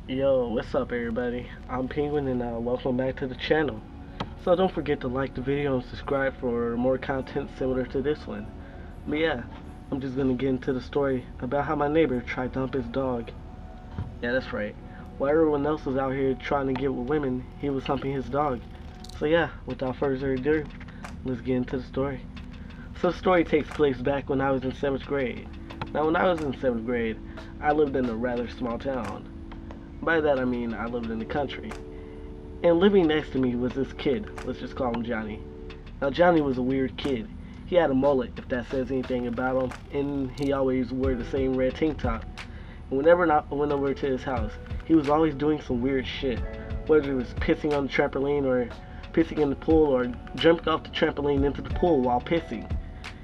Yo, what's up everybody? I'm Penguin and welcome back to the channel. So don't forget to like the video and subscribe for more content similar to this one. But yeah, I'm just gonna get into the story about how my neighbor tried to hump his dog. Yeah, that's right. While everyone else was out here trying to get with women, he was humping his dog. So yeah, without further ado, let's get into the story. So the story takes place back when I was in 7th grade. Now when I was in 7th grade, I lived in a rather small town. By that I mean I lived in the country. And living next to me was this kid. Let's just call him Johnny. Now Johnny was a weird kid. He had a mullet, if that says anything about him, and he always wore the same red tank top. And whenever I went over to his house, he was always doing some weird shit. Whether it was pissing on the trampoline or pissing in the pool or jumping off the trampoline into the pool while pissing.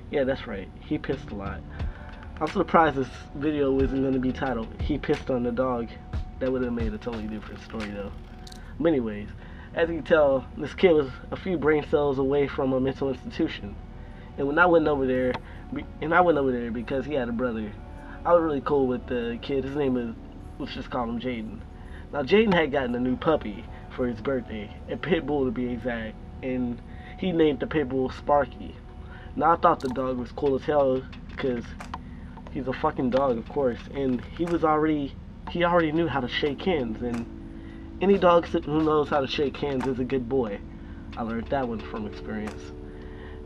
Yeah, that's right. He pissed a lot. I'm surprised this video isn't going to be titled, "He Pissed on the Dog." That would have made a totally different story though. But anyways, as you can tell, this kid was a few brain cells away from a mental institution. And when I went over there, because he had a brother, I was really cool with the kid. His name is, let's just call him Jaden. Now Jaden had gotten a new puppy for his birthday, a pit bull to be exact, and he named the pit bull Sparky. Now I thought the dog was cool as hell because he's a fucking dog, of course, and he already knew how to shake hands, and any dog who knows how to shake hands is a good boy. I learned that one from experience.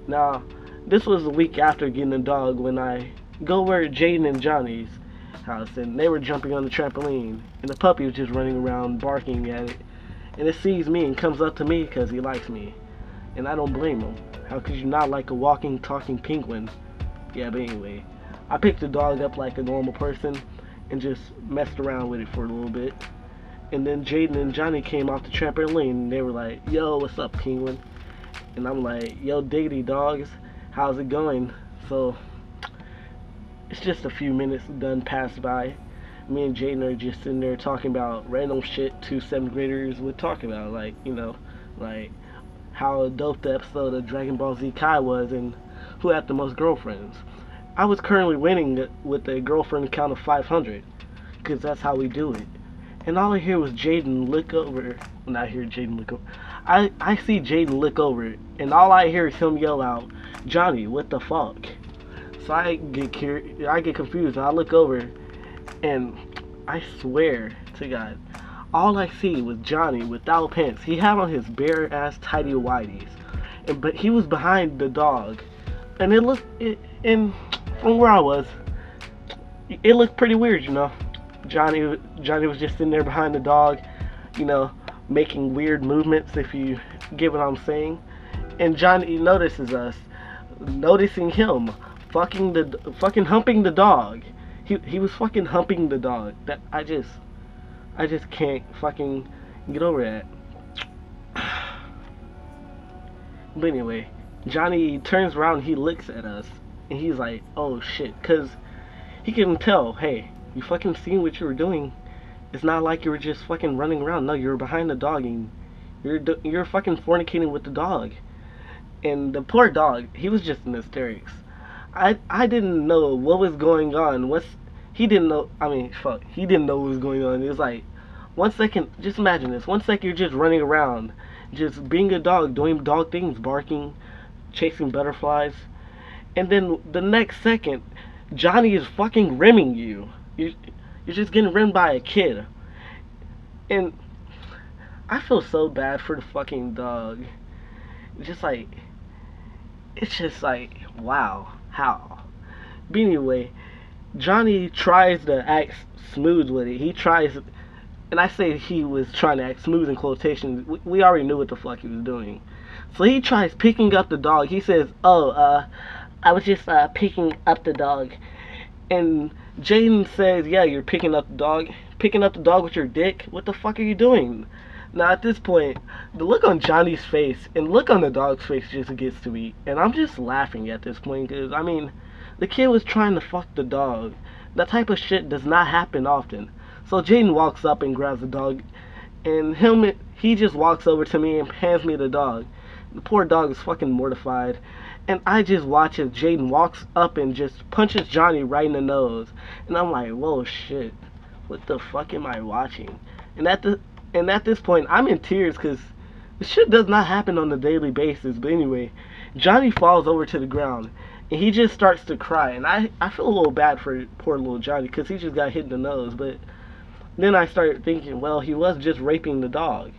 Now, this was a week after getting the dog when I go over to Jaden and Johnny's house, and they were jumping on the trampoline, and the puppy was just running around barking at it, and it sees me and comes up to me because he likes me, and I don't blame him. How could you not like a walking, talking penguin? Yeah, but anyway, I picked the dog up like a normal person and just messed around with it for a little bit. And then Jaden and Johnny came off the trampoline and they were like, "Yo, what's up, penguin?" And I'm like, "Yo, diggity dogs, how's it going?" So it's just a few minutes done passed by. Me and Jaden are just sitting there talking about random shit two 7th graders would talk about, like, like how dope the episode of Dragon Ball Z Kai was and who had the most girlfriends. I was currently winning with a girlfriend count of 500, because that's how we do it. And all I hear was Jaden look over. When I hear Jaden look over, I see Jaden look over, and all I hear is him yell out, "Johnny, what the fuck?" So I get confused, and I look over, and I swear to God, all I see was Johnny without pants. He had on his bare ass tidy whities, but he was behind the dog, and and from where I was, it looked pretty weird, you know. Johnny was just sitting there behind the dog, you know, making weird movements, if you get what I'm saying. And Johnny notices us, noticing him fucking humping the dog. He was fucking humping the dog. That I just can't fucking get over that. But anyway, Johnny turns around, he looks at us, and he's like, "Oh shit," because he can tell, hey, you fucking seen what you were doing. It's not like you were just fucking running around. No, you were behind the dog, and you're fucking fornicating with the dog. And the poor dog, he was just in hysterics. I didn't know what was going on. He didn't know. I mean, fuck, he didn't know what was going on. It was like, 1 second, just imagine this. 1 second you're just running around, just being a dog, doing dog things, barking, chasing butterflies, and then the next second, Johnny is fucking rimming you. You're just getting rimmed by a kid. And I feel so bad for the fucking dog. Just like, it's just like, wow, how? But anyway, Johnny tries to act smooth with it. He tries, and I say he was trying to act smooth in quotations. We already knew what the fuck he was doing. So he tries picking up the dog. He says, "Oh, I was just picking up the dog." And Jaden says, "Yeah, you're picking up the dog. Picking up the dog with your dick? What the fuck are you doing?" Now at this point, the look on Johnny's face and look on the dog's face just gets to me. And I'm just laughing at this point because, I mean, the kid was trying to fuck the dog. That type of shit does not happen often. So Jaden walks up and grabs the dog. And he just walks over to me and hands me the dog. The poor dog is fucking mortified. And I just watch as Jaden walks up and just punches Johnny right in the nose. And I'm like, whoa, shit. What the fuck am I watching? And at this point, I'm in tears because this shit does not happen on a daily basis. But anyway, Johnny falls over to the ground and he just starts to cry. And I feel a little bad for poor little Johnny because he just got hit in the nose. But then I started thinking, well, he was just raping the dog.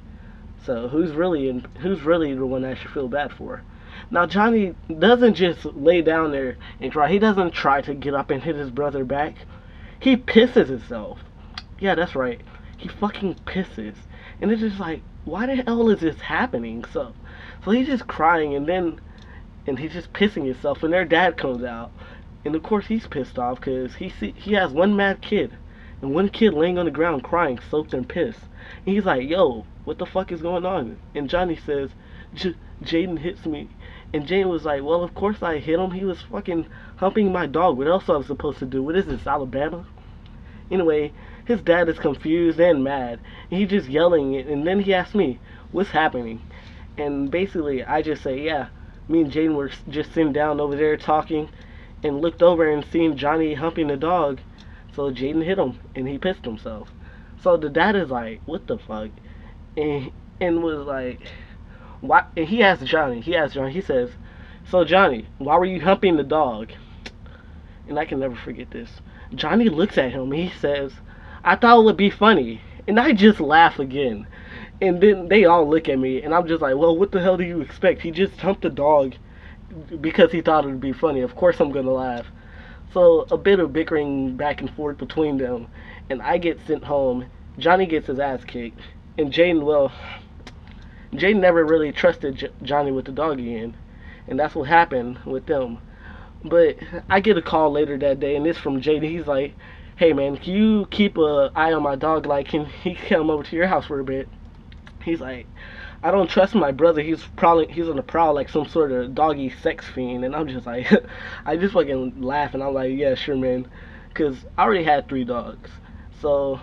So who's really the one I should feel bad for? Now Johnny doesn't just lay down there and cry. He doesn't try to get up and hit his brother back. He pisses himself. Yeah, that's right. He fucking pisses. And it's just like, why the hell is this happening? So he's just crying and he's just pissing himself and their dad comes out. And of course he's pissed off because he has one mad kid and one kid laying on the ground crying, soaked in piss. And he's like, yo, what the fuck is going on? And Johnny says, Jaden hits me. And Jaden was like, well, of course I hit him. He was fucking humping my dog. What else I was supposed to do? What is this, Alabama? Anyway, his dad is confused and mad. And he's just yelling it. And then he asked me, what's happening? And basically, I just say, yeah, me and Jaden were just sitting down over there talking and looked over and seen Johnny humping the dog. So Jaden hit him and he pissed himself. So the dad is like, what the fuck? And was like, why? And he asked Johnny, he says, so Johnny, why were you humping the dog? And I can never forget this. Johnny looks at him and he says, I thought it would be funny. And I just laugh again. And then they all look at me and I'm just like, well, what the hell do you expect? He just humped the dog because he thought it would be funny. Of course I'm gonna laugh. So a bit of bickering back and forth between them, and I get sent home. Johnny gets his ass kicked, and Jaden never really trusted Johnny with the dog again, and that's what happened with them. But I get a call later that day, and it's from Jaden. He's like, hey man, can you keep an eye on my dog? Like, can he come over to your house for a bit? He's like, I don't trust my brother. He's on the prowl like some sort of doggy sex fiend. And I'm just like, I just fucking laugh and I'm like, yeah, sure, man. Because I already had 3 dogs. So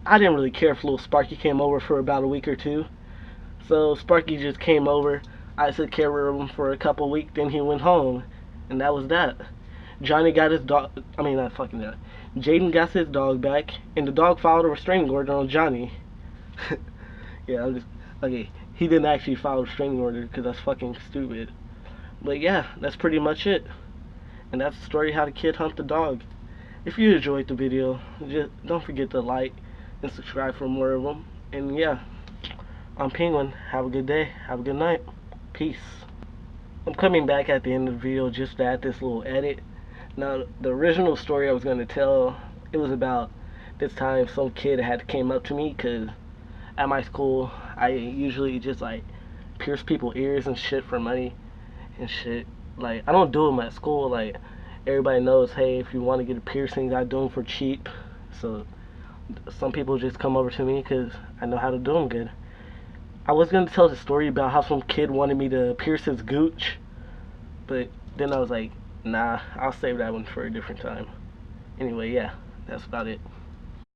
I didn't really care if little Sparky came over for about a week or 2. So Sparky just came over. I took care of him for a couple weeks. Then he went home. And that was that. Johnny got his dog. I mean, not fucking that. Jaden got his dog back. And the dog filed a restraining order on Johnny. Yeah, I'm just... Okay. He didn't actually file a restraining order because that's fucking stupid. But yeah, that's pretty much it. And that's the story how the kid humped the dog. If you enjoyed the video, just don't forget to like and subscribe for more of them. And yeah, I'm Penguin. Have a good day. Have a good night. Peace. I'm coming back at the end of the video just to add this little edit. Now, the original story I was going to tell, it was about this time some kid had came up to me because at my school, I usually just like pierce people's ears and shit for money and shit. Like, I don't do them at school. Like, everybody knows, hey, if you want to get a piercing, I do them for cheap. So some people just come over to me because I know how to do them good. I was going to tell the story about how some kid wanted me to pierce his gooch, but then I was like, nah, I'll save that one for a different time. Anyway, yeah, that's about it.